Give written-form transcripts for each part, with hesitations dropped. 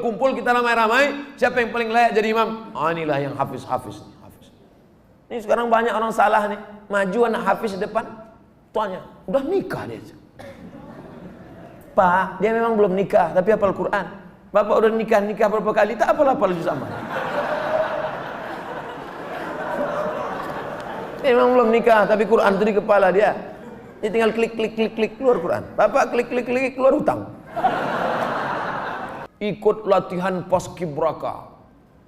Kumpul kita ramai-ramai, siapa yang paling layak jadi imam? Oh, inilah yang hafiz. Ini sekarang banyak orang salah nih, maju anak hafiz di depan, tuanya udah nikah dia. Pak, dia memang belum nikah, tapi hafal Quran. Bapak udah nikah berapa kali, tak hafal juz amma. Dia memang belum nikah, tapi Quran itu di kepala dia. Dia tinggal klik keluar Quran. Bapak klik keluar hutang. Ikut latihan paskibraka,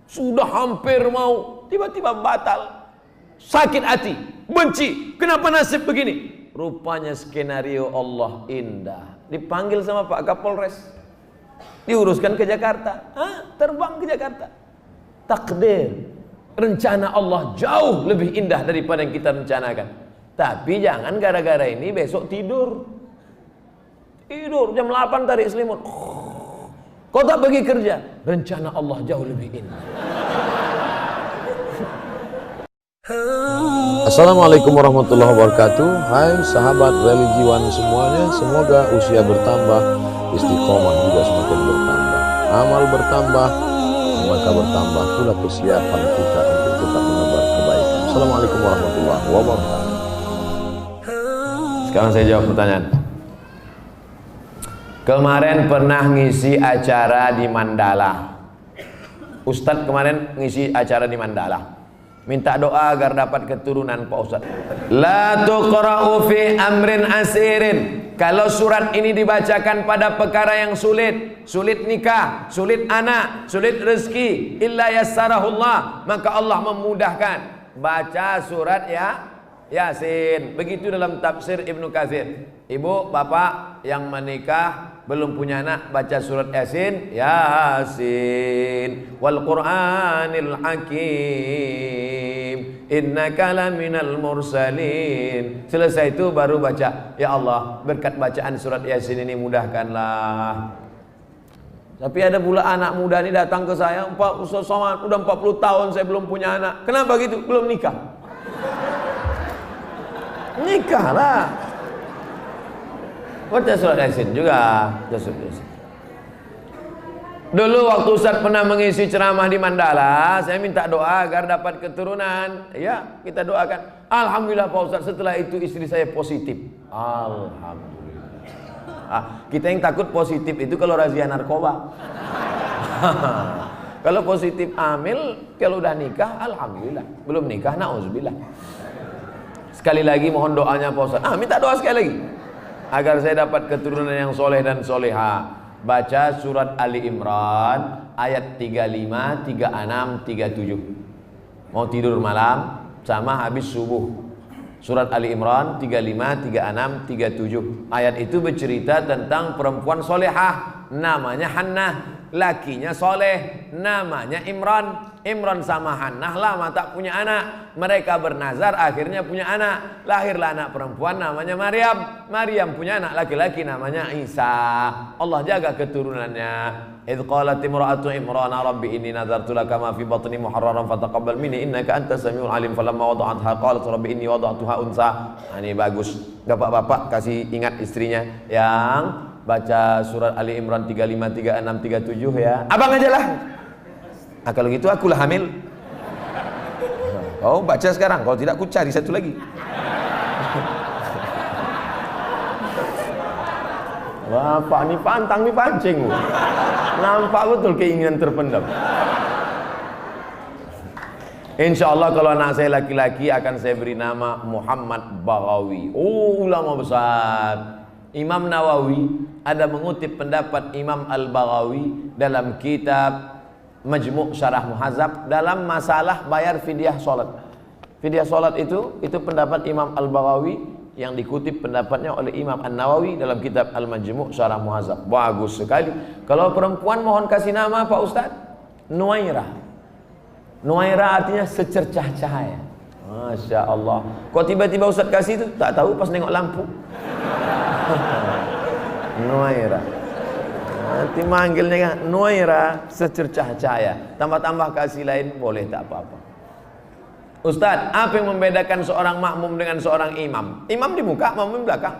sudah hampir mau, tiba-tiba batal, sakit hati, benci, kenapa nasib begini? Rupanya skenario Allah indah. Dipanggil sama Pak Kapolres, diuruskan ke Jakarta, terbang ke Jakarta. Takdir, rencana Allah jauh lebih indah daripada yang kita rencanakan. Tapi jangan gara-gara ini besok tidur jam 8 tarik selimut. Kau tak pergi kerja, rencana Allah jauh lebih indah. Assalamualaikum warahmatullahi wabarakatuh. Hai sahabat religiwan semuanya, semoga usia bertambah, istiqomah juga semakin bertambah, amal bertambah, maka bertambah pula kesiapan kita untuk tetap menebar kebaikan. Assalamualaikum warahmatullahi wabarakatuh. Sekarang saya jawab pertanyaan. Kemarin pernah ngisi acara di Mandala. Ustadz kemarin ngisi acara di Mandala. Minta doa agar dapat keturunan Pak Ustadz. La tuqra'u fi amrin asirin. Kalau surat ini dibacakan pada perkara yang sulit, sulit nikah, sulit anak, sulit rezeki, illa yassarahullah, maka Allah memudahkan. Baca surat Yasin. Begitu dalam tafsir Ibnu Katsir. Ibu, bapak yang menikah belum punya anak, baca surat Yasin. Wal Qur'anil Hakim, innaka laminal mursalin. Selesai itu baru baca, ya Allah, berkat bacaan surat Yasin ini mudahkanlah. Tapi ada pula anak muda ini datang ke saya, Ustaz Somad, udah 40 tahun saya belum punya anak. Kenapa gitu? Belum nikah. Nikahlah. Baca surat Yasin juga. Dulu waktu Ustaz pernah mengisi ceramah di Mandala, saya minta doa agar dapat keturunan. Ya, kita doakan. Alhamdulillah Pak Ustaz, setelah itu istri saya positif. Alhamdulillah. Kita yang takut positif itu kalau razia narkoba. Kalau positif hamil, kalau udah nikah, alhamdulillah. Belum nikah, na'udzubillah. Sekali lagi mohon doanya Pak Ustaz. Minta doa sekali lagi agar saya dapat keturunan yang soleh dan soleha. Baca surat Ali Imran ayat 35, 36, 37. Mau tidur malam sama habis subuh. Surat Ali Imran 35, 36, 37. Ayat itu bercerita tentang perempuan solehah, namanya Hannah. Lakinya soleh, namanya Imran. Imran sama Hannah lama tak punya anak. Mereka bernazar, akhirnya punya anak. Lahirlah anak perempuan namanya Maryam. Maryam punya anak laki-laki namanya Isa. Allah jaga keturunannya. Idh qalat imra'atu Imran rabbi inni nadartu laka ma fi batni muharraran fataqabbal minni innaka antas samiul alim. Falamma wada'atha qalat rabbi inni wada'tuha unsa. Ini bagus. Bapak-bapak kasih ingat istrinya yang baca surat Ali Imran 35, 36, 37 ya. Abang aja lah. Kalau gitu akulah hamil. Oh, baca sekarang. Kalau tidak aku cari satu lagi. Bapak ini pantang, ini pancing. Nampak betul keinginan terpendam. Insya Allah kalau anak saya laki-laki akan saya beri nama Muhammad Baghawi. Oh, ulama besar. Imam Nawawi ada mengutip pendapat Imam Al-Baghawi dalam kitab Majmu' Syarah Muhadzab dalam masalah bayar fidyah salat. Fidyah salat itu pendapat Imam Al-Baghawi yang dikutip pendapatnya oleh Imam An-Nawawi dalam kitab Al-Majmu' Syarah Muhadzab. Bagus sekali. Kalau perempuan mohon kasih nama Pak Ustaz. Nuairah. Nuairah artinya secercah cahaya. Masya Allah. Kok tiba-tiba Ustaz kasih itu? Tak tahu pas nengok lampu. Nuairah. Nanti manggilnya kan Nuairah, secercah cahaya. Tambah-tambah kasih lain boleh, tak apa-apa. Ustaz, apa yang membedakan seorang makmum dengan seorang imam? Imam di muka, makmum di belakang.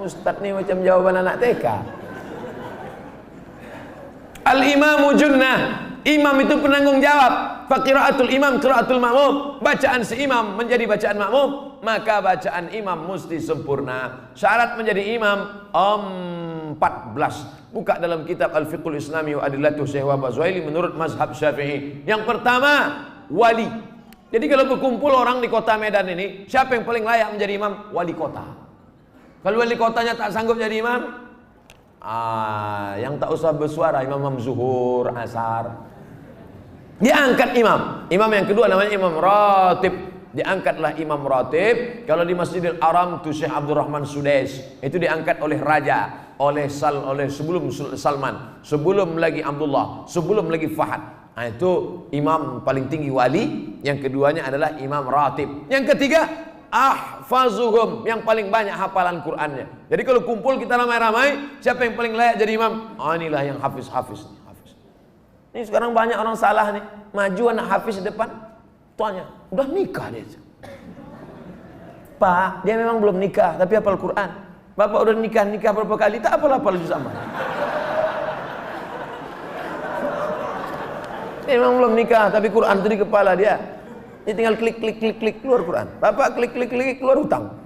Ustaz nih macam jawaban anak TK. Al-imamu junnah. Imam itu penanggung jawab. Faqiraatul imam qiraatul makmum. Bacaan si imam menjadi bacaan makmum, maka bacaan imam mesti sempurna. Syarat menjadi imam 14. Buka dalam kitab Al-Fiqhul Islami wa Adillatuh Syekh Wahab Az-Zuhaili menurut mazhab Syafi'i. Yang pertama, wali. Jadi kalau berkumpul orang di kota Medan ini, siapa yang paling layak menjadi imam? Wali kota. Kalau wali kotanya tak sanggup jadi imam, yang tak usah bersuara, imam zuhur, asar. Diangkat imam. Imam yang kedua namanya imam ratib. Diangkatlah imam ratib. Kalau di Masjidil Haram itu Syekh Abdurrahman Sudais, itu diangkat oleh raja, oleh sebelum Salman, sebelum lagi Abdullah, sebelum lagi Fahad. Nah, itu imam paling tinggi wali. Yang keduanya adalah imam ratib. Yang ketiga, ahfazuhum, yang paling banyak hafalan Qur'annya. Jadi kalau kumpul kita ramai-ramai, siapa yang paling layak jadi imam? Inilah yang hafiz. Ini sekarang banyak orang salah nih. Maju anak hafiz di depan, tuanya udah nikah dia. Pak, dia memang belum nikah tapi hafal Quran. Bapak udah nikah berapa kali, tak hafal juz amma. Dia memang belum nikah tapi Quran itu di kepala dia. Dia tinggal klik keluar Quran. Bapak klik keluar hutang.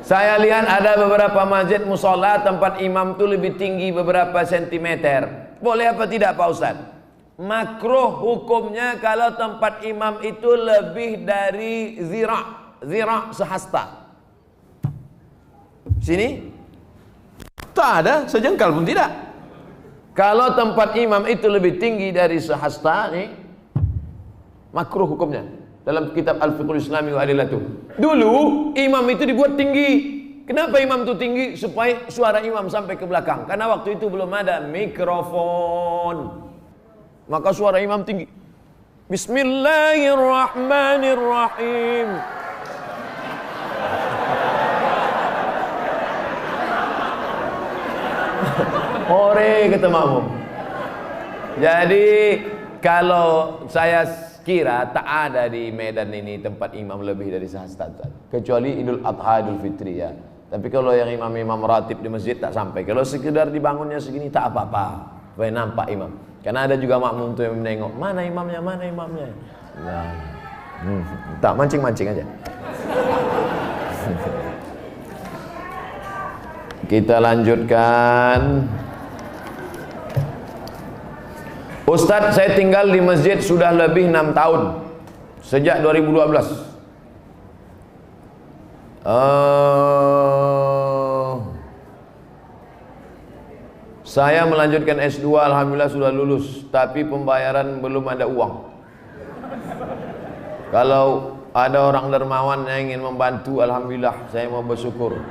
Saya lihat ada beberapa masjid musola tempat imam itu lebih tinggi beberapa sentimeter. Boleh apa tidak Pak Ustaz? Makruh hukumnya kalau tempat imam itu lebih dari zira' sehasta. Sini tak ada sejengkal pun tidak. Kalau tempat imam itu lebih tinggi dari sehasta nih, makruh hukumnya. Dalam kitab Al-Fiqhul Islami wa Adillatuh. Dulu imam itu dibuat tinggi. Kenapa imam itu tinggi? Supaya suara imam sampai ke belakang. Karena waktu itu belum ada mikrofon. Maka suara imam tinggi. Bismillahirrahmanirrahim. Hore kata makmum. Jadi kalau saya kira tak ada di Medan ini tempat imam lebih dari sehasta, kecuali Idul Adha, Idul Fitri ya. Tapi kalau yang imam ratib di masjid tak sampai. Kalau sekedar dibangunnya segini tak apa-apa, supaya nampak imam. Karena ada juga makmum tuh yang menengok, mana imamnya. Nah, tak mancing aja. Kita lanjutkan. Ustadz, saya tinggal di masjid sudah lebih 6 tahun. Sejak 2012. Saya melanjutkan S2, alhamdulillah sudah lulus, tapi pembayaran belum ada uang. Kalau ada orang dermawan yang ingin membantu, alhamdulillah saya mau bersyukur.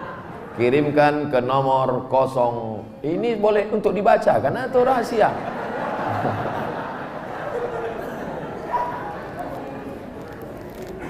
Kirimkan ke nomor 0. Ini boleh untuk dibaca karena itu rahasia.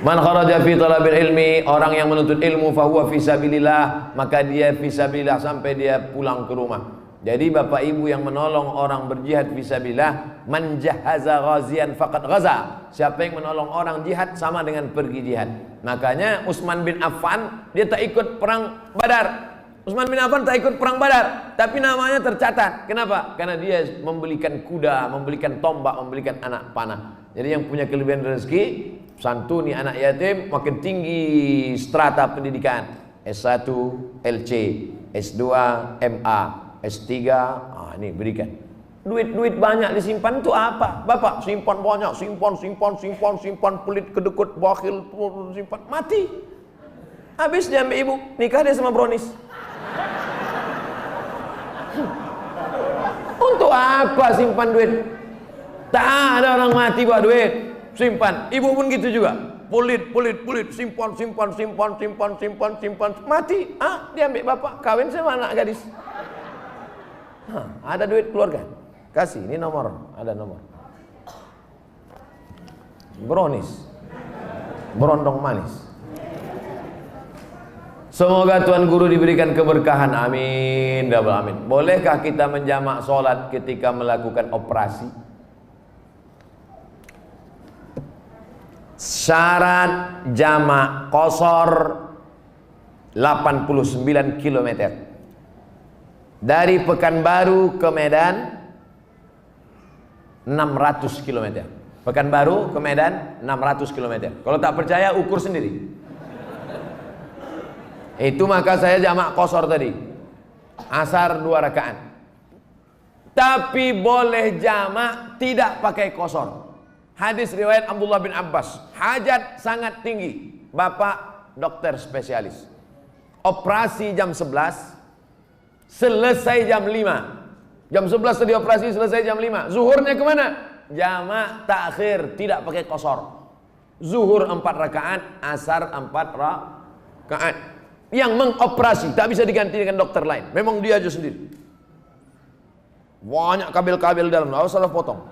Man kharaja fi talabil ilmi, orang yang menuntut ilmu fahuwa fi sabilillah, maka dia fi sabilillah sampai dia pulang ke rumah. Jadi bapak ibu yang menolong orang berjihad fi sabilillah, man jahaza ghazian faqad ghaza. Siapa yang menolong orang jihad sama dengan pergi jihad. Makanya Utsman bin Affan dia tak ikut perang Badar. Utsman bin Affan tak ikut perang Badar, tapi namanya tercatat. Kenapa? Karena dia membelikan kuda, membelikan tombak, membelikan anak panah. Jadi yang punya kelebihan rezeki, santuni anak yatim, makin tinggi strata pendidikan. S1, LC, S2, MA, S3, ini berikan. Duit banyak disimpan itu apa? Bapak simpan banyak, simpan, pelit, kedekut, bakhil, simpan, mati. Habis dia ambil ibu, nikah dia sama brownies. Untuk apa simpan duit? Tak ada orang mati buat duit. Simpan. Ibu pun gitu juga. Pelit, simpan, mati. Dia ambil bapak, kawin sama anak gadis. Ada duit keluarga. Kasih, ini nomor, ada nomor. Brownies. Berondong manis. Semoga Tuan Guru diberikan keberkahan, amin, double amin. Bolehkah kita menjamak sholat ketika melakukan operasi? Syarat jamak qashar 89 km. Dari Pekanbaru ke Medan 600 km. Pekanbaru ke Medan 600 km. Kalau tak percaya ukur sendiri. Itu maka saya jamak qashar tadi. Asar 2 rakaat. Tapi boleh jamak tidak pakai qashar. Hadis riwayat Abdullah bin Abbas. Hajat sangat tinggi. Bapak dokter spesialis. Operasi jam 11. Selesai jam 5. Jam 11 tadi operasi, selesai jam 5. Zuhurnya kemana? Jamak takhir, tidak pakai qashar. Zuhur 4 rakaat, asar 4 rakaat. Yang mengoperasi tak bisa diganti dengan dokter lain. Memang dia aja sendiri. Banyak kabel-kabel dalam, harus salah potong.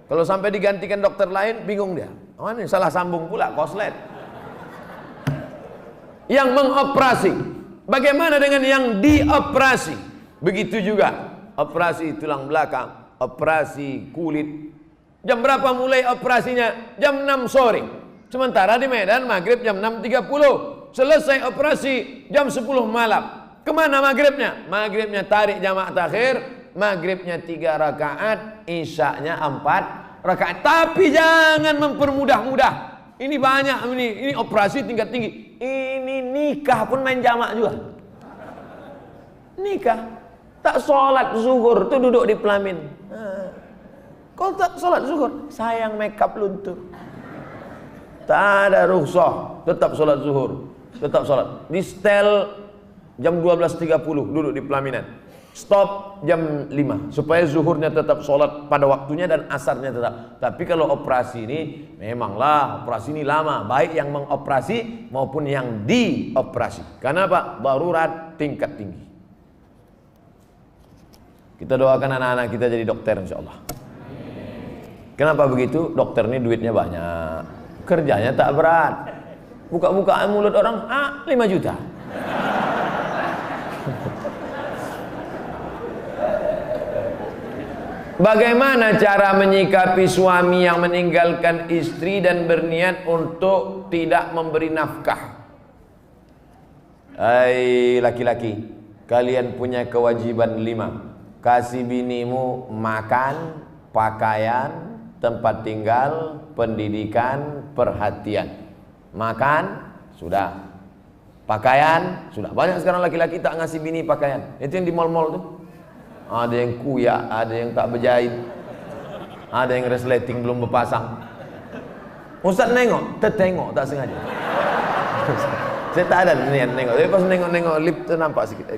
Kalau sampai digantikan dokter lain, bingung dia. Oh, ini salah sambung pula, koslet. Yang mengoperasi. Bagaimana dengan yang dioperasi? Begitu juga. Operasi tulang belakang, operasi kulit. Jam berapa mulai operasinya? Jam 6 sore. Sementara di Medan maghrib jam 6.30. Selesai operasi jam 10 malam. Kemana maghribnya? Maghribnya tarik jamak takhir, maghribnya 3 rakaat, isyaknya 4 rakaat. Tapi jangan mempermudah-mudah. Ini banyak ini operasi tingkat tinggi. Ini nikah pun main jamak juga. Nikah tak sholat zuhur tuh duduk di pelamin. Kalau tak sholat zuhur, sayang makeup luntur. Tak ada rukhsah, tetap sholat zuhur. Tetap sholat. Di setel jam 12.30 duduk di pelaminan. Stop jam 5 supaya zuhurnya tetap sholat pada waktunya dan asarnya tetap. Tapi kalau operasi ini memanglah operasi ini lama, baik yang mengoperasi maupun yang dioperasi. Karena apa? Darurat tingkat tinggi. Kita doakan anak-anak kita jadi dokter insyaallah. Kenapa begitu? Dokter ini duitnya banyak, kerjanya tak berat. Buka-bukaan mulut orang, 5 juta. Bagaimana cara menyikapi suami yang meninggalkan istri dan berniat untuk tidak memberi nafkah? Hai laki-laki, kalian punya kewajiban 5. Kasih binimu makan, pakaian, tempat tinggal, pendidikan, perhatian. Makan, sudah. Pakaian, sudah. Banyak sekarang laki-laki tak ngasih bini pakaian. Itu yang di mall-mall tuh. Ada yang kuyak, ada yang tak berjahit, ada yang resleting belum berpasang. Ustaz nengok, tertengok tak sengaja. Saya tak ada niat nengok. Tapi pas nengok-nengok lip tu nampak sikit.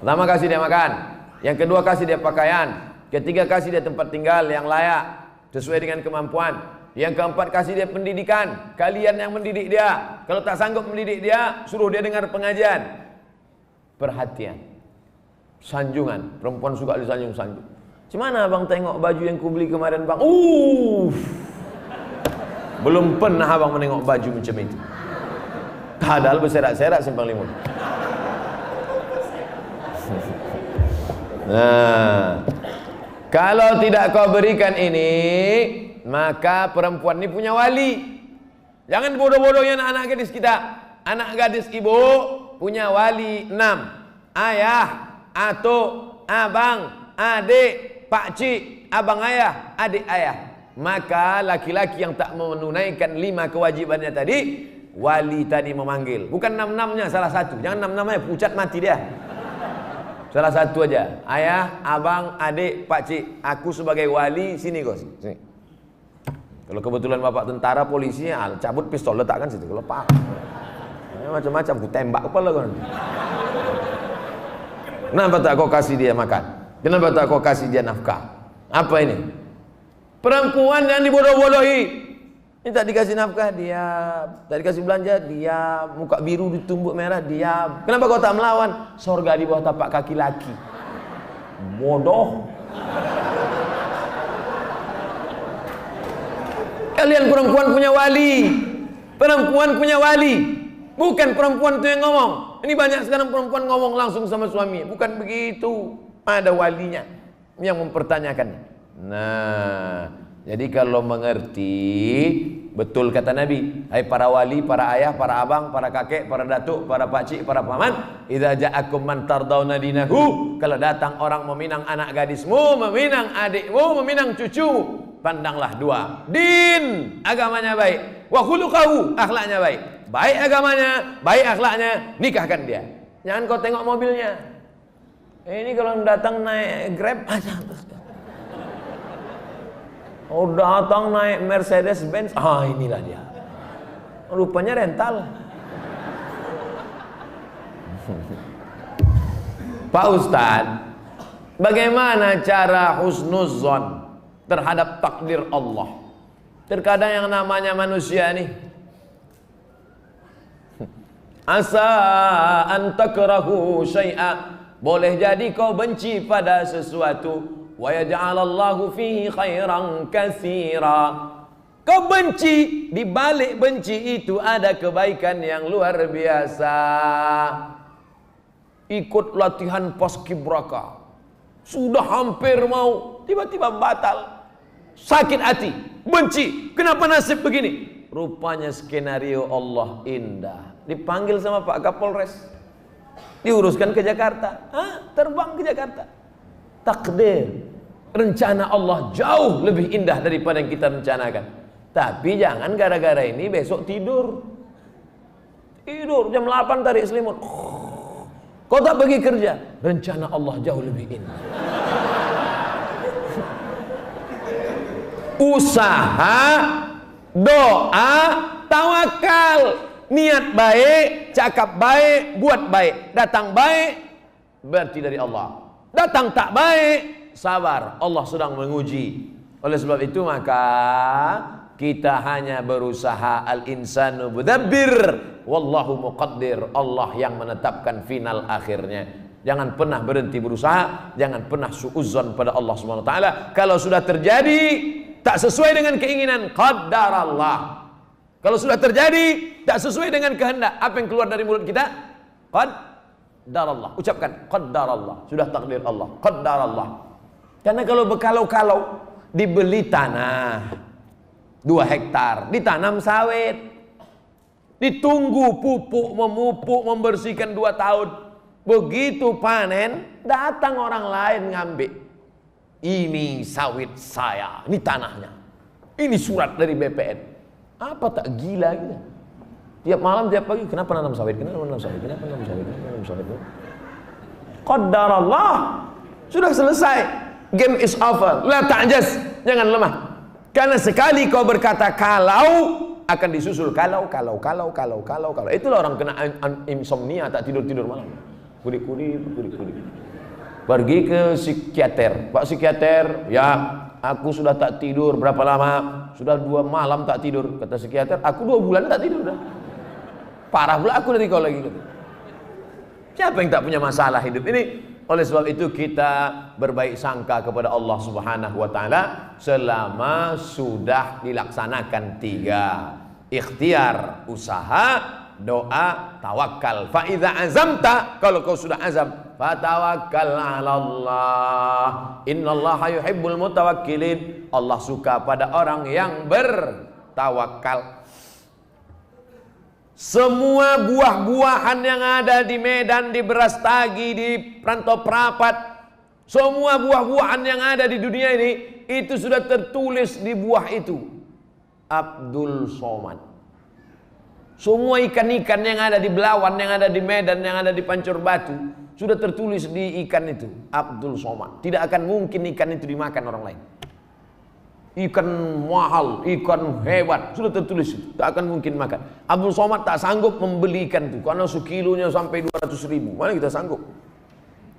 Pertama kasih dia makan, yang kedua kasih dia pakaian, ketiga kasih dia tempat tinggal yang layak sesuai dengan kemampuan. Yang keempat kasih dia pendidikan. Kalian yang mendidik dia. Kalau tak sanggup mendidik dia, suruh dia dengar pengajian. Perhatian, sanjungan. Perempuan suka disanjung-sanjung. Gimana abang tengok baju yang ku beli kemarin bang? Belum pernah abang menengok baju macam itu. Padahal berserak-serak simpang limun. Nah, kalau tidak kau berikan ini, maka perempuan ini punya wali. Jangan bodoh-bodohnya anak-anak gadis kita. Anak gadis ibu punya wali 6. Ayah, atuk, abang, adik, pakcik, abang ayah, adik ayah. Maka laki-laki yang tak menunaikan 5 kewajibannya tadi, wali tadi memanggil. Bukan 6-6-nya, salah satu. Jangan 6-6-nya, pucat mati dia. Salah satu aja. Ayah, abang, adik, pakcik. Aku sebagai wali, sini kau sini. Kalau kebetulan bapak tentara, polisi, cabut pistol letakkan situ. Kalau pak, macam-macam, aku tembak kepala kau. Kenapa tak kau kasih dia makan? Kenapa tak kau kasih dia nafkah? Apa ini? Perempuan yang dibodoh-bodohi. Ini tak dikasih nafkah, diam. Tak dikasih belanja, diam. Muka biru ditumbuk merah, diam. Kenapa kau tak melawan? Sorga di bawah tapak kaki laki. Bodoh. Kalian perempuan punya wali. Perempuan punya wali. Bukan perempuan itu yang ngomong. Ini banyak sekarang perempuan ngomong langsung sama suami. Bukan begitu. Ada walinya yang mempertanyakannya. Nah, Jadi kalau mengerti, betul kata Nabi, hai para wali, para ayah, para abang, para kakek, para datuk, para pakcik, para paman, idza ja'akum man tardawna dinahu, kalau datang orang meminang anak gadismu, meminang adikmu, meminang cucumu, pandanglah dua, din, agamanya baik, wa khuluquhu, akhlaknya baik. Baik agamanya, baik akhlaknya, nikahkan dia. Jangan kau tengok mobilnya. Ini kalau datang naik Grab aja. Oh, datang naik Mercedes Benz, inilah dia. Rupanya rental. Pak Ustadz, bagaimana cara husnuzon terhadap takdir Allah? Terkadang yang namanya manusia nih, asa an takrahu syai'a, boleh jadi kau benci pada sesuatu, wa yaj'alallahu fihi khairan katsira. Kau benci, di balik benci itu ada kebaikan yang luar biasa. Ikut latihan paskibraka, sudah hampir mau, tiba-tiba batal. Sakit hati, benci, kenapa nasib begini? Rupanya skenario Allah indah. Dipanggil sama Pak Kapolres, diuruskan ke Jakarta, terbang ke Jakarta. Takdir, rencana Allah jauh lebih indah daripada yang kita rencanakan. Tapi jangan gara-gara ini besok tidur jam 8 tarik selimut, kau tak pergi kerja, rencana Allah jauh lebih indah. Usaha, doa, tawakal, niat baik, cakap baik, buat baik. Datang baik berarti dari Allah, datang tak baik, sabar, Allah sedang menguji. Oleh sebab itu maka kita hanya berusaha, al-insanu mudabbir wallahu muqaddir, Allah yang menetapkan final akhirnya. Jangan pernah berhenti berusaha, jangan pernah suudzon pada Allah Subhanahu wa taala. Kalau sudah terjadi tak sesuai dengan keinginan, qaddarallah. Kalau sudah terjadi tak sesuai dengan kehendak, apa yang keluar dari mulut kita? Qaddarallah. Ucapkan qaddarallah, sudah takdir Allah, qaddarallah. Karena kalau berkalau-kalau, dibeli tanah 2 hektar, ditanam sawit, ditunggu pupuk, memupuk, membersihkan 2 tahun. Begitu panen, datang orang lain ngambil. Ini sawit saya, ini tanahnya, ini surat dari BPN. Apa tak gila gitu? Tiap malam, tiap pagi, kenapa nanam sawit? Kenapa nanam sawit? Kenapa nanam sawit? Kenapa nanam sawit? Qaddarallah, sudah selesai. Game is over. La ta'jaz, jangan lemah. Karena sekali kau berkata kalau, akan disusul kalau. Itulah orang kena insomnia, tak tidur malam. Kudik-kudik. Pergi ke psikiater. Pak psikiater, ya aku sudah tak tidur berapa lama? Sudah 2 malam tak tidur. Kata psikiater, aku 2 bulan tak tidur dah. Parah pula aku dari kau lagi. Siapa yang tak punya masalah hidup ini? Oleh sebab itu kita berbaik sangka kepada Allah Subhanahu wa taala selama sudah dilaksanakan 3. Ikhtiar, usaha, doa, tawakal. Fa idza azamta, kalau kau sudah azam, fatawakkal 'ala Allah. Innallaha yuhibbul mutawakkilin. Allah suka pada orang yang bertawakal. Semua buah-buahan yang ada di Medan, di Brastagi, di Rantau Prapat, semua buah-buahan yang ada di dunia ini, itu sudah tertulis di buah itu, Abdul Somad. Semua ikan-ikan yang ada di Belawan, yang ada di Medan, yang ada di Pancur Batu, sudah tertulis di ikan itu, Abdul Somad. Tidak akan mungkin ikan itu dimakan orang lain. Ikan mahal, ikan hebat, sudah tertulis, tak akan mungkin makan. Abdul Somad tak sanggup membeli ikan itu, karena sekilonya sampai 200.000. Mana kita sanggup?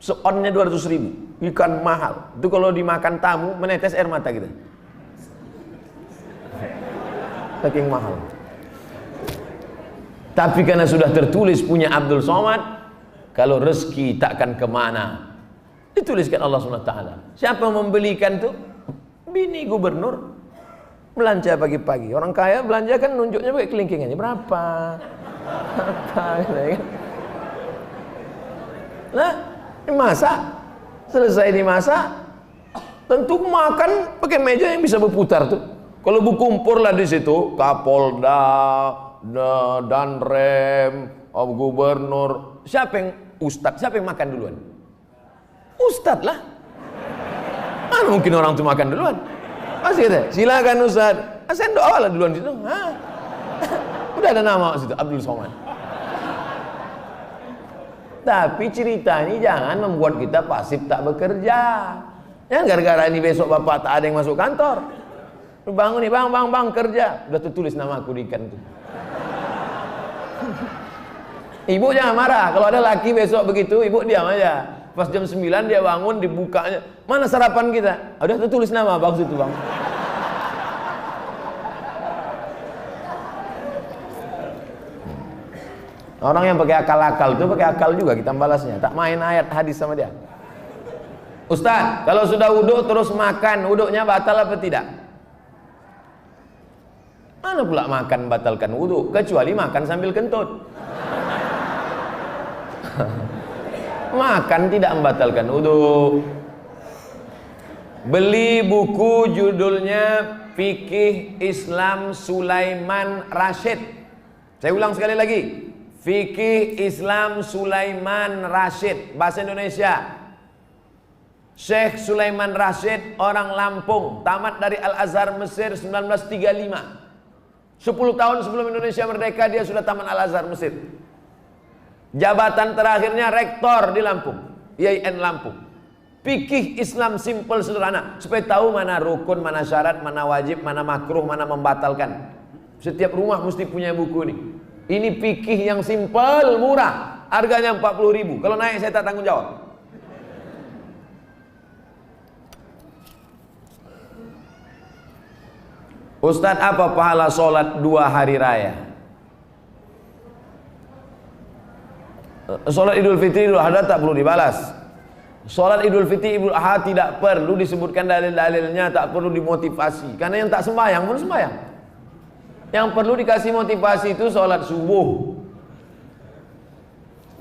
Seonnya 200.000, ikan mahal. Itu kalau dimakan tamu, menetes air mata kita. Saking mahal. Tapi karena sudah tertulis punya Abdul Somad, kalau rezeki takkan kemana, dituliskan Allah SWT. Siapa membelikan itu? Bini gubernur belanja pagi-pagi. Orang kaya belanja kan nunjuknya pakai kelingkingannya berapa. Nah, dimasak, selesai dimasak, Tentu makan pakai meja yang bisa berputar tuh. Kalau berkumpul lah di situ, Kapolda, Danrem, Gubernur, siapa yang Ustadz, siapa yang makan duluan? Ustadz lah. Mana mungkin orang tuh makan duluan? Masih ada, silakan Ustadz. Saya doa lah duluan situ. Udah ada nama situ, Abdul Somad. Tapi cerita ini jangan membuat kita pasif tak bekerja. Ya gara-gara ini besok bapak tak ada yang masuk kantor. Bangun nih bang kerja. Udah tulis nama aku di ikan tuh. Ibu jangan marah. Kalau ada laki besok begitu, ibu diam aja. Pas jam 9 dia bangun, dibukanya. Mana sarapan kita? Udah tulis nama bang situ bang. Orang yang pakai akal-akal itu pakai akal juga kita balasnya. Tak main ayat hadis sama dia. Ustaz, kalau sudah wudhu terus makan, wudhunya batal apa tidak? Mana pula makan batalkan wudhu? Kecuali makan sambil kentut. Makan tidak membatalkan wudhu. Beli buku judulnya Fikih Islam Sulaiman Rasyid. Saya ulang sekali lagi. Fikih Islam Sulaiman Rasyid, bahasa Indonesia. Syekh Sulaiman Rasyid orang Lampung, tamat dari Al-Azhar Mesir 1935. 10 tahun sebelum Indonesia merdeka dia sudah tamat Al-Azhar Mesir. Jabatan terakhirnya rektor di Lampung, IAIN Lampung. Fikih Islam simple sederhana, supaya tahu mana rukun, mana syarat, mana wajib, mana makruh, mana membatalkan. Setiap rumah mesti punya buku ini. Ini fikih yang simple, murah. Harganya 40.000. Kalau naik saya tak tanggung jawab. Ustadz, apa pahala sholat 2 hari raya? Sholat Idul Fitri, Idul Adha tak perlu dibalas. Sholat Idul Fitri, Idul Adha tidak perlu disebutkan dalil-dalilnya, tak perlu dimotivasi. Karena yang tak sembahyang pun sembahyang. Yang perlu dikasih motivasi itu sholat subuh.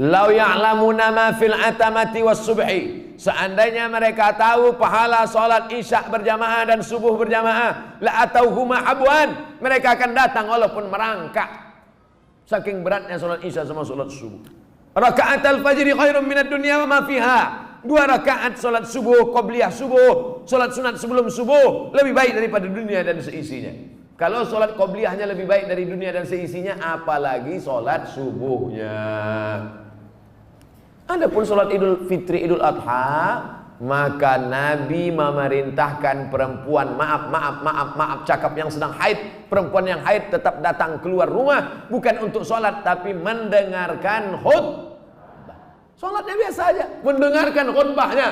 Lau ya'lamuna ma fil atamati was subhi. Seandainya mereka tahu pahala sholat isya berjamaah dan subuh berjamaah, la atauhuma habwan, mereka akan datang walaupun merangkak. Saking beratnya sholat isya sama sholat subuh. Rakaat al-fajri khairun minad dunya wa ma fiha. 2 rakaat sholat subuh, qobliyah subuh, sholat sunat sebelum subuh lebih baik daripada dunia dan seisinya. Kalau sholat qobliyahnya lebih baik dari dunia dan seisinya, apalagi sholat subuhnya. Adapun sholat Idul Fitri, Idul Adha, maka Nabi memerintahkan perempuan, maaf, cakap yang sedang haid, perempuan yang haid tetap datang keluar rumah, bukan untuk sholat, tapi mendengarkan khutbah. Sholatnya biasa aja, mendengarkan khutbahnya.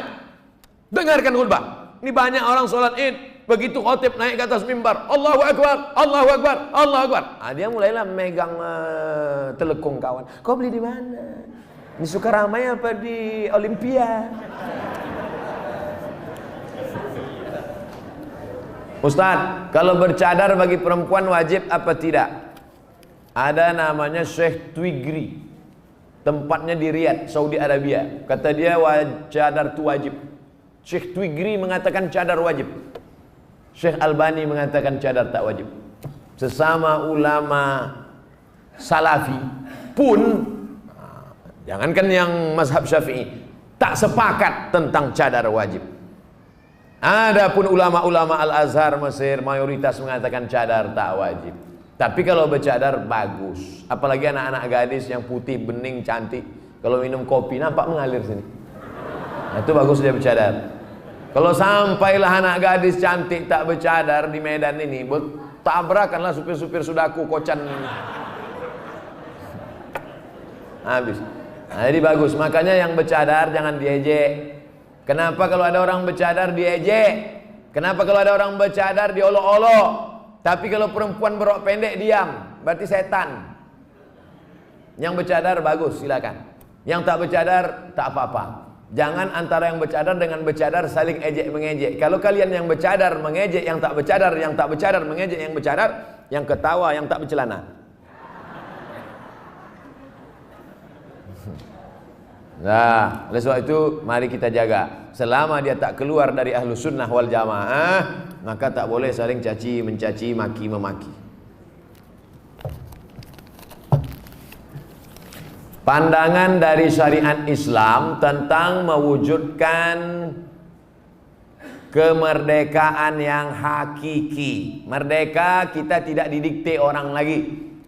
Dengarkan khutbah. Ini banyak orang sholat id, begitu khotib naik ke atas mimbar, Allahu Akbar, Allahu Akbar, Allahu Akbar. Dia mulailah megang telekung kawan. Kau beli di mana? Di Sukaramai apa di Olimpia? Ustaz, kalau bercadar bagi perempuan wajib apa tidak? Ada namanya Syekh Twigri, tempatnya di Riyadh, Saudi Arabia. Kata dia cadar itu wajib. Syekh Twigri mengatakan cadar wajib. Syekh Albani mengatakan cadar tak wajib. Sesama ulama salafi pun, jangankan yang mazhab Syafi'i, tak sepakat tentang cadar wajib. Adapun ulama-ulama Al-Azhar Mesir mayoritas mengatakan cadar tak wajib. Tapi kalau bercadar bagus. Apalagi anak-anak gadis yang putih, bening, cantik. Kalau minum kopi nampak mengalir sini. Nah, itu bagus dia bercadar. Kalau sampailah anak gadis cantik tak bercadar di Medan ini, tabrakanlah supir-supir sudaku kocan. Habis. Nah, jadi bagus. Makanya yang bercadar jangan diejek. Kenapa kalau ada orang bercadar diejek? Kenapa kalau ada orang bercadar diolok-olok? Tapi kalau perempuan berok pendek diam, berarti setan. Yang bercadar bagus, silakan. Yang tak bercadar tak apa-apa. Jangan antara yang bercadar dengan bercadar saling ejek mengejek. Kalau kalian yang bercadar mengejek yang tak bercadar, yang tak bercadar mengejek yang bercadar, yang ketawa yang tak bercelana. Nah, oleh sebab itu mari kita jaga. Selama dia tak keluar dari ahlu sunnah wal jamaah, maka tak boleh saling caci mencaci, maki memaki. Pandangan dari syariat Islam tentang mewujudkan kemerdekaan yang hakiki. Merdeka kita tidak didikte orang lagi.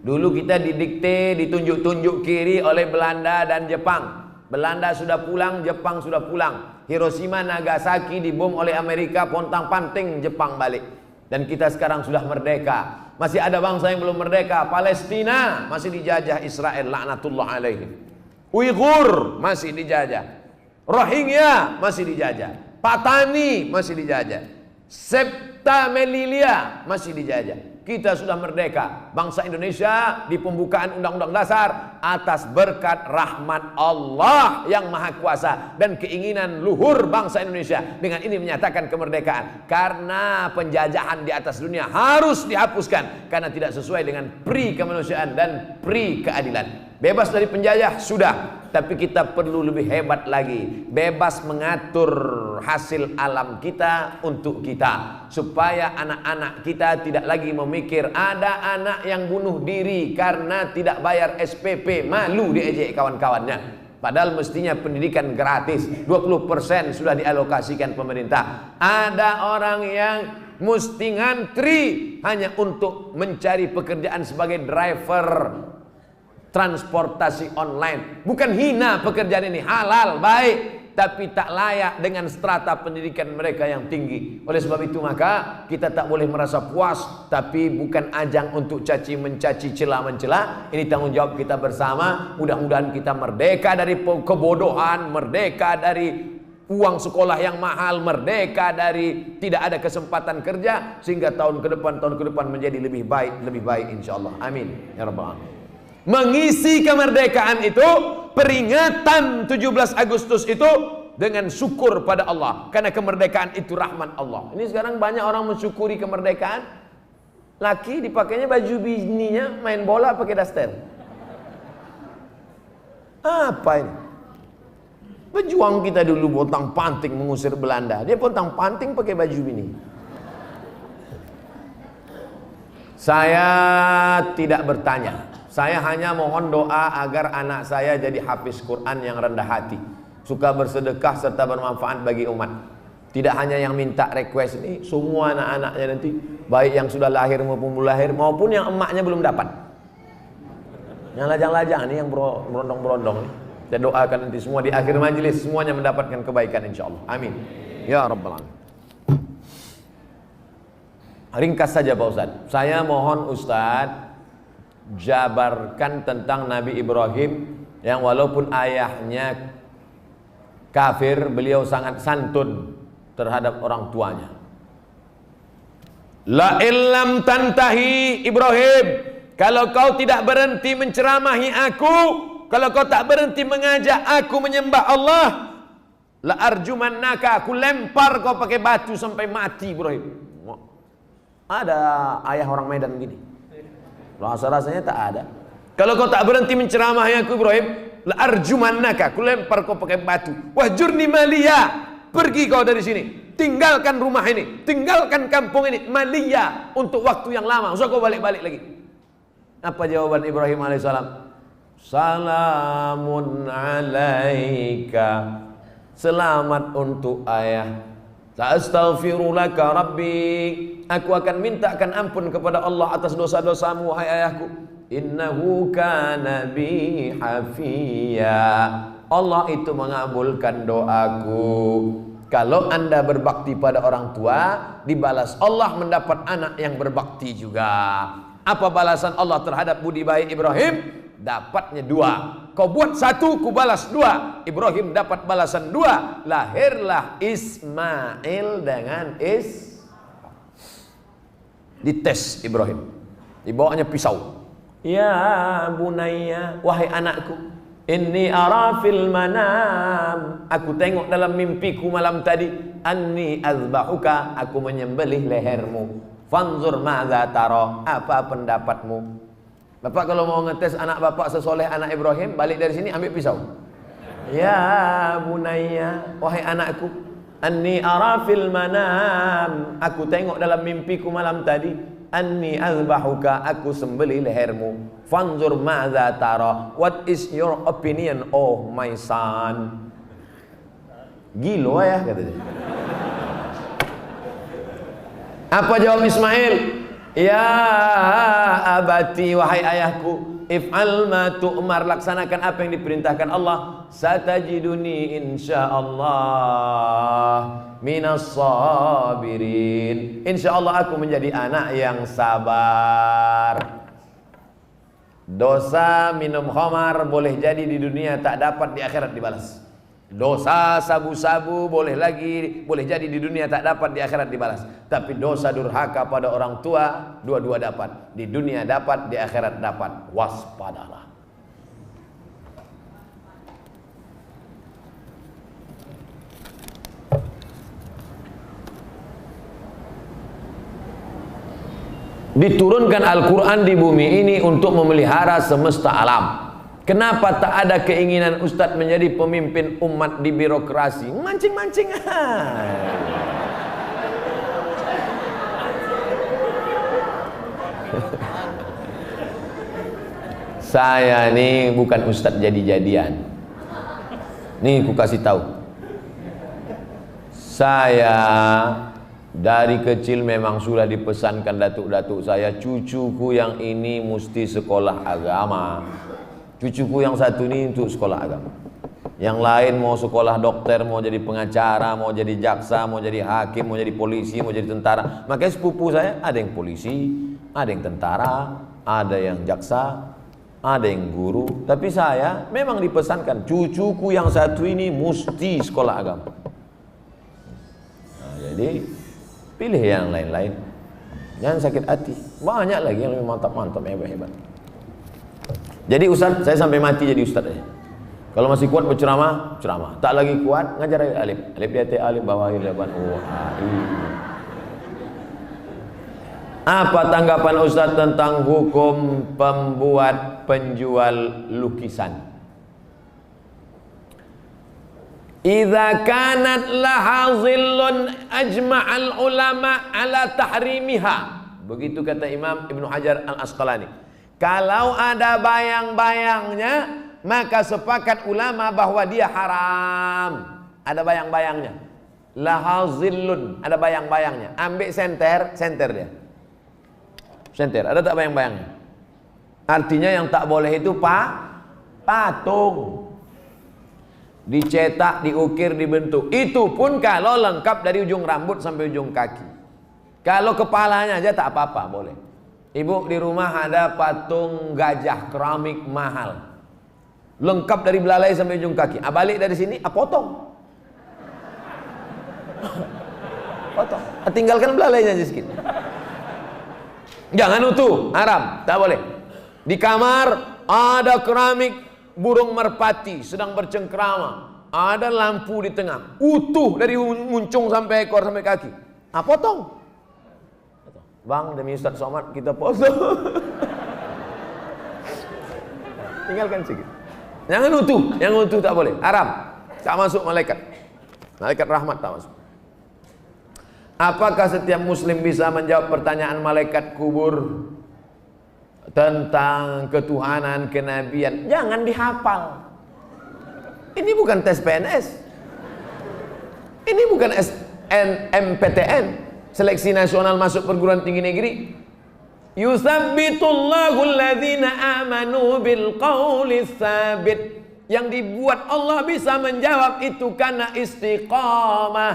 Dulu kita didikte, ditunjuk-tunjuk kiri oleh Belanda dan Jepang. Belanda sudah pulang, Jepang sudah pulang. Hiroshima, Nagasaki dibom oleh Amerika, pontang-panting Jepang balik. Dan kita sekarang sudah merdeka. Masih ada bangsa yang belum merdeka. Palestina masih dijajah Israel, laknatullah alaihim. Uighur masih dijajah. Rohingya masih dijajah. Patani masih dijajah. Septa Melilia masih dijajah. Kita sudah merdeka. Bangsa Indonesia di pembukaan Undang-Undang Dasar atas berkat rahmat Allah yang Maha Kuasa dan keinginan luhur bangsa Indonesia. Dengan ini menyatakan kemerdekaan. Karena penjajahan di atas dunia harus dihapuskan karena tidak sesuai dengan pri kemanusiaan dan pri keadilan. Bebas dari penjajah sudah, tapi kita perlu lebih hebat lagi. Bebas mengatur hasil alam kita untuk kita, supaya anak-anak kita tidak lagi memikir ada anak yang bunuh diri karena tidak bayar SPP, malu diejek kawan-kawannya. Padahal mestinya pendidikan gratis, 20% sudah dialokasikan pemerintah. Ada orang yang mesti ngantri hanya untuk mencari pekerjaan sebagai driver transportasi online. Bukan hina pekerjaan ini, halal, baik, tapi tak layak dengan strata pendidikan mereka yang tinggi. Oleh sebab itu maka kita tak boleh merasa puas, tapi bukan ajang untuk caci mencaci, cela mencela. Ini tanggung jawab kita bersama. Mudah-mudahan kita merdeka dari kebodohan, merdeka dari uang sekolah yang mahal, merdeka dari tidak ada kesempatan kerja, sehingga tahun ke depan menjadi lebih baik insyaallah. Amin ya rabbal alamin. Mengisi kemerdekaan itu, peringatan 17 Agustus itu dengan syukur pada Allah, karena kemerdekaan itu rahmat Allah. Ini sekarang banyak orang mensyukuri kemerdekaan. Laki dipakainya baju bininya main bola pakai daster. Apa ini? Pejuang kita dulu pontang panting mengusir Belanda, dia pontang panting pakai baju bini. Saya tidak bertanya. Saya hanya mohon doa agar anak saya jadi hafiz Quran yang rendah hati, suka bersedekah serta bermanfaat bagi umat. Tidak hanya yang minta request ini, semua anak-anaknya nanti, baik yang sudah lahir maupun belum lahir, maupun yang emaknya belum dapat. Yang lajang-lajang ini, yang berondong-berondong ini, saya doakan nanti semua di akhir majelis semuanya mendapatkan kebaikan insyaallah. Amin ya rabbal alamin. Ringkas saja Pak Ustadz. Saya mohon Ustadz jabarkan tentang Nabi Ibrahim yang walaupun ayahnya kafir, beliau sangat santun terhadap orang tuanya. La illam tantahi Ibrahim, kalau kau tidak berhenti menceramahi aku, kalau kau tak berhenti mengajak aku menyembah Allah, la arjumannaka, aku lempar kau pakai batu sampai mati Ibrahim. Ada ayah orang Medan gini. Rasa-rasanya tak ada. Kalau kau tak berhenti menceramahi aku Ibrahim, la arjumannaka, aku lempar kau pakai batu. Wahjurni maliya, pergi kau dari sini, tinggalkan rumah ini, tinggalkan kampung ini, maliya, untuk waktu yang lama. Usah kau balik-balik lagi. Apa jawaban Ibrahim alaihissalam? Salamun alaika, selamat untuk ayah. Astaghfirulaka rabbi, aku akan mintakan ampun kepada Allah atas dosa-dosamu wahai ayahku. Innahu kana bi hafiya, Allah itu mengabulkan doaku. Kalau anda berbakti pada orang tua, dibalas Allah mendapat anak yang berbakti juga. Apa balasan Allah terhadap budi baik Ibrahim? Dapatnya 2. Kau buat 1, ku balas 2. Ibrahim dapat balasan 2. Lahirlah Ismail dengan dites Ibrahim, dibawanya pisau. Ya bunayya, wahai anakku, inni ara fil manam, aku tengok dalam mimpiku malam tadi, anni azbahuka, aku menyembelih lehermu. Fanzur madza tara, apa pendapatmu? Bapak kalau mau ngetes anak bapak sesoleh anak Ibrahim, balik dari sini ambil pisau. Ya bunayya, wahai anakku, anni ara fil manam, aku tengok dalam mimpiku malam tadi, anni azbahuka, aku sembelih lehermu, fanzur madza tara, what is your opinion oh my son. Gilo ya katanya. Apa jawab Ismail? Ya abati, wahai ayahku, if'al ma tu'mar, laksanakan apa yang diperintahkan Allah. Satajiduni insyaallah minas sabirin, insyaallah aku menjadi anak yang sabar. Dosa minum khamar boleh jadi di dunia tak dapat, di akhirat dibalas. Dosa sabu-sabu boleh jadi di dunia tak dapat, di akhirat dibalas. Tapi dosa durhaka pada orang tua, dua-dua dapat. Di dunia dapat, di akhirat dapat. Waspadalah. Diturunkan Al-Quran di bumi ini untuk memelihara semesta alam. Kenapa tak ada keinginan Ustadz menjadi pemimpin umat di birokrasi? Mancing-mancing. Saya nih bukan Ustadz jadi-jadian. Nih ku kasih tahu. Saya dari kecil memang sudah dipesankan datuk-datuk saya, cucuku yang ini mesti sekolah agama. Cucuku yang satu ini untuk sekolah agama. Yang lain mau sekolah dokter, mau jadi pengacara, mau jadi jaksa, mau jadi hakim, mau jadi polisi, mau jadi tentara. Makanya sepupu saya ada yang polisi, ada yang tentara, ada yang jaksa, ada yang guru. Tapi saya memang dipesankan, cucuku yang satu ini mesti sekolah agama. Nah, jadi pilih yang lain-lain. Jangan sakit hati. Banyak lagi yang lebih mantap-mantap, hebat-hebat. Jadi Ustaz, saya sampai mati jadi Ustaz aja. Kalau masih kuat berceramah, ceramah. Tak lagi kuat, ngajar alif. Alif di alif bawahi laban Apa tanggapan Ustaz tentang hukum pembuat penjual lukisan? Idza kanat laha zillun ajma'al ulama ala tahrimiha. Begitu kata Imam Ibnu Hajar Al-Asqalani. Kalau ada bayang-bayangnya, maka sepakat ulama bahwa dia haram. Ada bayang-bayangnya. Laha zillun, ada bayang-bayangnya. Ambil senter dia. Senter, ada tak bayang-bayangnya? Artinya yang tak boleh itu patung. Dicetak, diukir, dibentuk. Itu pun kalau lengkap dari ujung rambut sampai ujung kaki. Kalau kepalanya aja tak apa-apa, boleh. Ibu di rumah ada patung gajah keramik mahal, lengkap dari belalai sampai ujung kaki. Balik dari sini, potong. Potong. Tinggalkan belalainya aja sedikit. Jangan utuh, haram, tak boleh. Di kamar ada keramik burung merpati sedang bercengkrama, ada lampu di tengah, utuh dari muncung sampai ekor sampai kaki. Potong. Bang, demi Ustaz Somad kita potong. Tinggalkan sedikit. Jangan utuh, yang utuh tak boleh, haram. Tak masuk malaikat. Malaikat rahmat tak masuk. Apakah setiap muslim bisa menjawab pertanyaan malaikat kubur tentang ketuhanan, kenabian? Jangan dihafal. Ini bukan tes PNS. Ini bukan SNMPTN, seleksi nasional masuk perguruan tinggi negeri. Yusabbitullahu alladhina amanu bil qawli tsabit. Yang dibuat Allah bisa menjawab itu karena istiqamah,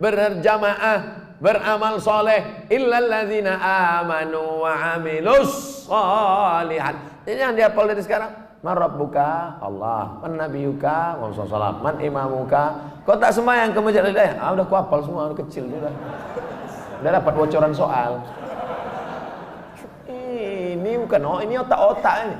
berjamaah, beramal soleh. Illalladzina amanu wa amilus sholihat. Jadi jangan dihafal dari sekarang. Man rabbuka? Allah. Man nabiyuka? Muhammad sallallahu. Man imamuka? Kau tak sembahyang ke masjid Al-Hidayah? Udah ku hafal semua, udah kecil sudah. Udah dapat bocoran soal. Ini bukan ini otak-otak ini.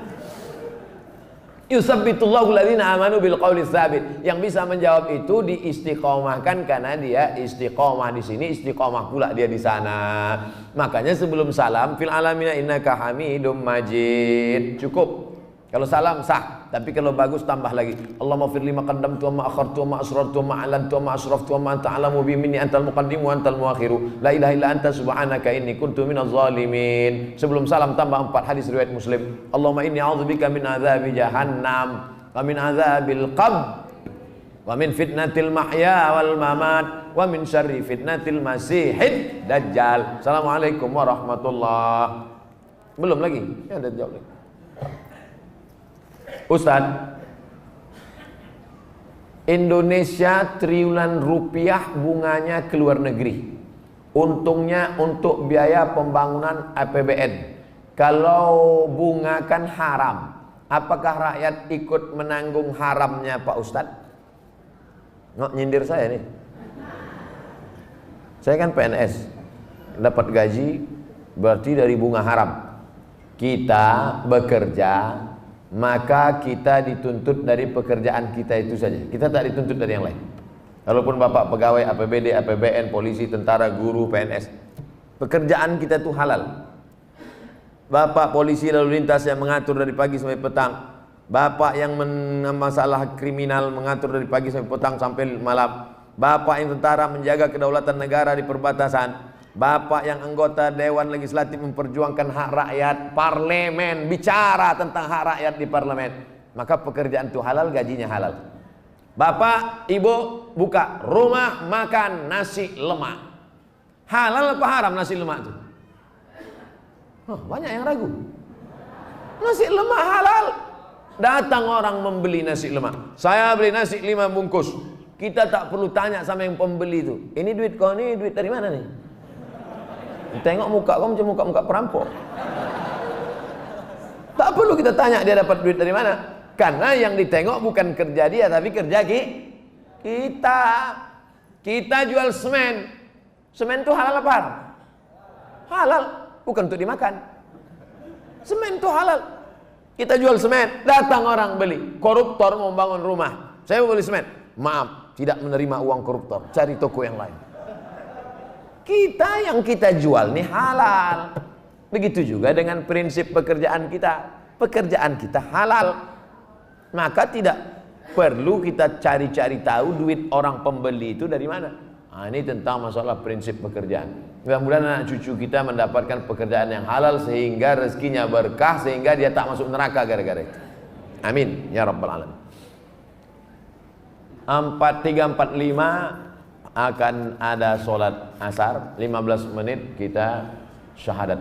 Yusabbitullahu alladhina amanu bil qawli tsabit. Yang bisa menjawab itu diistiqomahkan karena dia istiqomah di sini, istiqomah pula dia di sana. Makanya sebelum salam fil alamina innaka hamidum majid. Cukup. Kalau salam sah. Tapi kalau bagus tambah lagi. Allahumma fir lima qaddamtu wa ma akhartu wa ma asrartu wa ma a'lantu wa ma asraftu wa ma anta a'lamu bi minni antal muqaddimu wa antal muakhiru. La ilaha illa anta subhanaka inni kuntu minaz zalimin. Sebelum salam tambah 4 hadis riwayat Muslim. Allahumma inni a'udzubika min adzabi jahannam wa min adzabil qabr wa min fitnatil mahya wal mamat wa min syarri fitnatil masihid dajjal. Assalamualaikum warahmatullahi. Belum lagi? Ya, ada jawab lagi. Ustaz, Indonesia triliunan rupiah bunganya ke luar negeri. Untungnya untuk biaya pembangunan APBN. Kalau bunga kan haram, apakah rakyat ikut menanggung haramnya Pak Ustaz? Nggak nyindir saya nih. Saya kan PNS, dapat gaji berarti dari bunga haram. Kita bekerja, maka kita dituntut dari pekerjaan kita itu saja. Kita tak dituntut dari yang lain. Walaupun Bapak pegawai APBD, APBN, polisi, tentara, guru, PNS, pekerjaan kita itu halal. Bapak polisi lalu lintas yang mengatur dari pagi sampai petang, Bapak yang masalah kriminal mengatur dari pagi sampai petang sampai malam, Bapak yang tentara menjaga kedaulatan negara di perbatasan, Bapak yang anggota Dewan Legislatif memperjuangkan hak rakyat, parlemen bicara tentang hak rakyat di parlemen, maka pekerjaan itu halal, gajinya halal. Bapak, ibu buka rumah makan nasi lemak, halal apa haram nasi lemak itu? Banyak yang ragu. Nasi lemak halal. Datang orang membeli nasi lemak, saya beli nasi 5 bungkus. Kita tak perlu tanya sama yang pembeli itu, ini duit kau, ini duit dari mana nih? Tengok muka kau macam muka-muka perampok. Tak perlu kita tanya dia dapat duit dari mana, karena yang ditengok bukan kerja dia tapi kerja kita. Kita jual semen. Semen itu halal apa? Halal, bukan untuk dimakan. Semen itu halal. Kita jual semen, datang orang beli. Koruptor mau bangun rumah, saya mau beli semen. Maaf, tidak menerima uang koruptor, cari toko yang lain. Kita yang kita jual nih halal. Begitu juga dengan prinsip pekerjaan kita. Pekerjaan kita halal, maka tidak perlu kita cari-cari tahu duit orang pembeli itu dari mana. Nah, ini tentang masalah prinsip pekerjaan. Mudah-mudahan anak cucu kita mendapatkan pekerjaan yang halal sehingga rezekinya berkah, sehingga dia tak masuk neraka gara-gara itu. Amin ya rabbal alamin. 43.45 akan ada sholat asar, 15 menit kita syahadat.